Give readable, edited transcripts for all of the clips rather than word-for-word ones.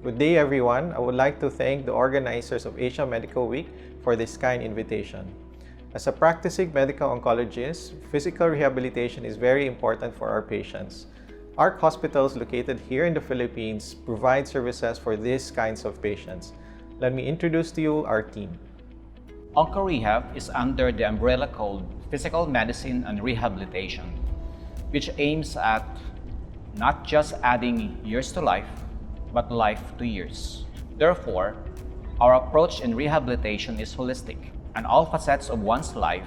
Good day, everyone. I would like to thank the organizers of Asia Medical Week for this kind invitation. As a practicing medical oncologist, physical rehabilitation is very important for our patients. Our hospitals located here in the Philippines provide services for these kinds of patients. Let me introduce to you our team. Rehab is under the umbrella called Physical Medicine and Rehabilitation, which aims at not just adding years to life, but life to years. Therefore, our approach in rehabilitation is holistic, and all facets of one's life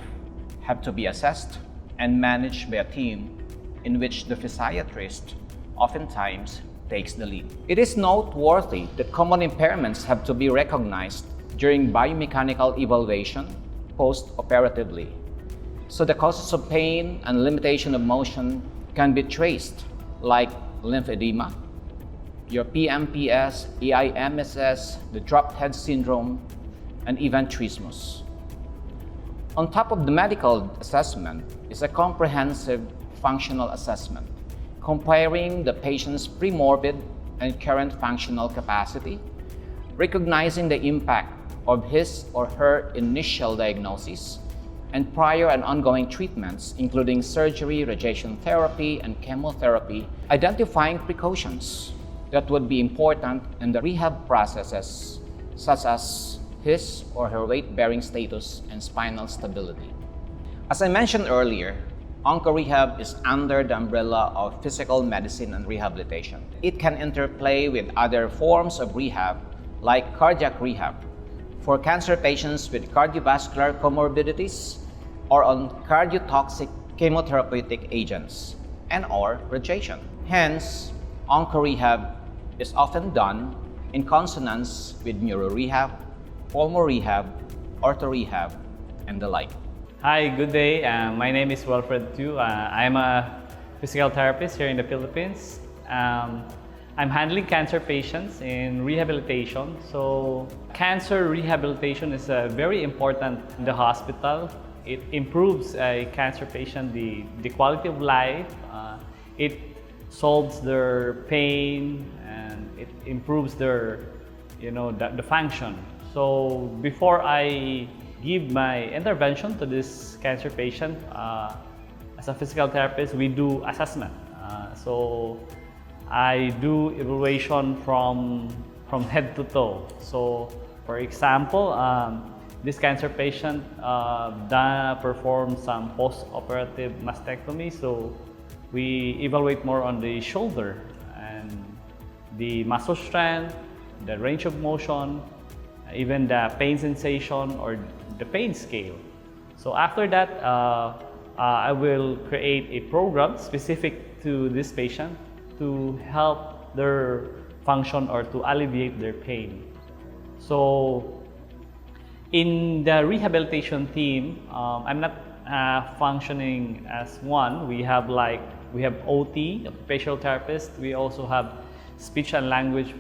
have to be assessed and managed by a team in which the physiatrist oftentimes takes the lead. It is noteworthy that common impairments have to be recognized during biomechanical evaluation post-operatively. So the causes of pain and limitation of motion can be traced, like lymphedema, your PMPS, AIMSS, the dropped head syndrome, and even trismus. On top of the medical assessment is a comprehensive functional assessment, comparing the patient's premorbid and current functional capacity, recognizing the impact of his or her initial diagnosis, and prior and ongoing treatments, including surgery, radiation therapy, and chemotherapy, identifying precautions that would be important in the rehab processes, such as his or her weight-bearing status and spinal stability. As I mentioned earlier, Rehab is under the umbrella of physical medicine and rehabilitation. It can interplay with other forms of rehab, like cardiac rehab, for cancer patients with cardiovascular comorbidities, or on cardiotoxic chemotherapeutic agents, and/or radiation. Hence, Rehab is often done in consonance with neuro rehab, pulmo rehab, ortho rehab, and the like. Hi, good day. My name is Wilfred Tu. I'm a physical therapist here in the Philippines. I'm handling cancer patients in rehabilitation. So cancer rehabilitation is very important in the hospital. It improves a cancer patient the quality of life. It solves their pain and it improves their, the function. So before I give my intervention to this cancer patient, as a physical therapist, we do assessment. So I do evaluation from head to toe. So for example, this cancer patient performed some post-operative mastectomy. So we evaluate more on the shoulder and the muscle strength, the range of motion, even the pain sensation or the pain scale. So after that, I will create a program specific to this patient to help their function or to alleviate their pain. So in the rehabilitation team, I'm not functioning as one. We have OT, occupational therapist. We also have speech and language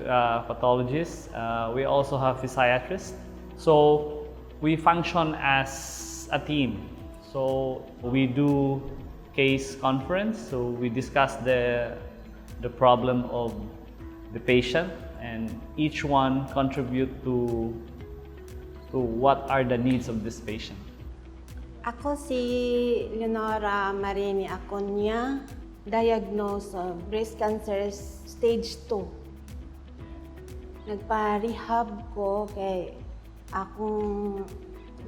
pathologists. We also have physiatrists. So we function as a team. So we do case conference. So we discuss the problem of the patient, and each one contribute to what are the needs of this patient. Ako si Leonora Marini Aconia, diagnosed of breast cancer stage 2. Nagpa-rehab ko kay akong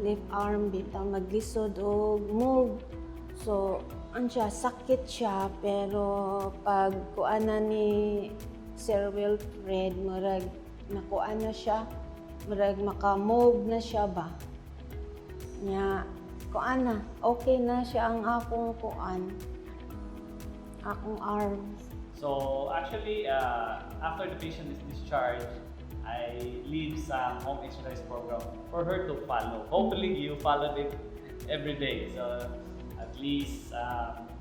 left arm bitaw maglisod o move. So, sakit siya, pero pag kuana ni Sir Wilfred, murag nakuana siya, murag maka-move na siya ba. Nya, kuana, okay na siya ang akong arm. So actually, after the patient is discharged, I leave some home exercise program for her to follow. Hopefully, you followed it every day. So at least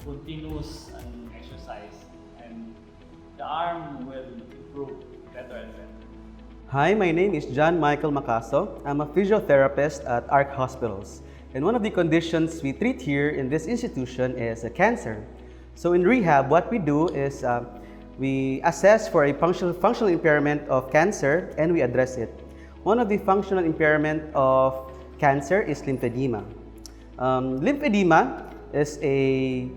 continuous exercise, and the arm will improve better and better. Hi, my name is John Michael Macaso. I'm a physiotherapist at ARC Hospitals. And one of the conditions we treat here in this institution is cancer. So in rehab, what we do is we assess for a functional impairment of cancer and we address it. One of the functional impairment of cancer is lymphedema. Lymphedema is a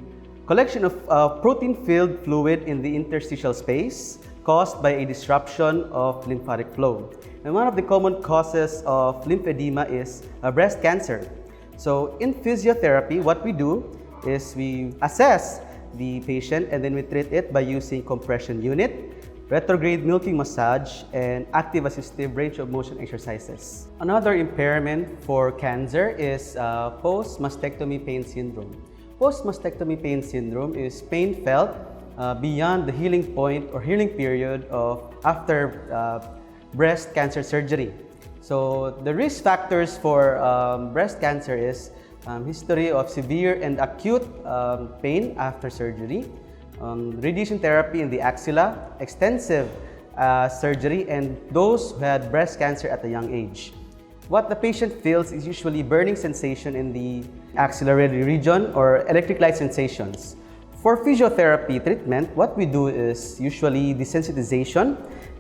collection of protein-filled fluid in the interstitial space caused by a disruption of lymphatic flow. And one of the common causes of lymphedema is breast cancer. So in physiotherapy, what we do is we assess the patient and then we treat it by using compression unit, retrograde milking massage, and active assistive range of motion exercises. Another impairment for cancer is post-mastectomy pain syndrome. Post-mastectomy pain syndrome is pain felt beyond the healing point or healing period of after breast cancer surgery. So the risk factors for breast cancer is history of severe and acute pain after surgery, radiation therapy in the axilla, extensive surgery, and those who had breast cancer at a young age. What the patient feels is usually burning sensation in the axillary region or electric light sensations. For physiotherapy treatment, what we do is usually desensitization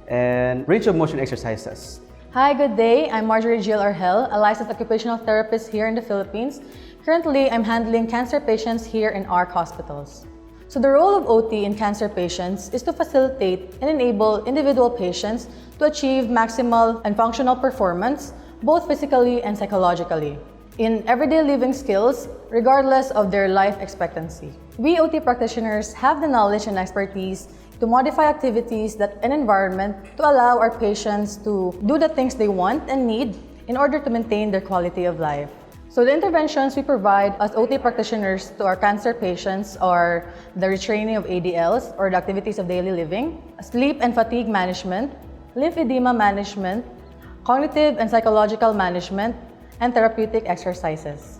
and range of motion exercises. Hi, good day. I'm Marjorie Jill Argel, a licensed occupational therapist here in the Philippines. Currently, I'm handling cancer patients here in ARC hospitals. So the role of OT in cancer patients is to facilitate and enable individual patients to achieve maximal and functional performance, both physically and psychologically, in everyday living skills, regardless of their life expectancy. We OT practitioners have the knowledge and expertise to modify activities and environment to allow our patients to do the things they want and need in order to maintain their quality of life. So the interventions we provide as OT practitioners to our cancer patients are the retraining of ADLs or the activities of daily living, sleep and fatigue management, lymphedema management, cognitive and psychological management, and therapeutic exercises.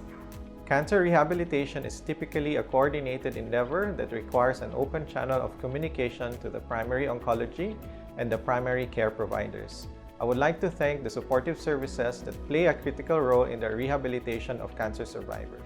Cancer rehabilitation is typically a coordinated endeavor that requires an open channel of communication to the primary oncology and the primary care providers. I would like to thank the supportive services that play a critical role in the rehabilitation of cancer survivors.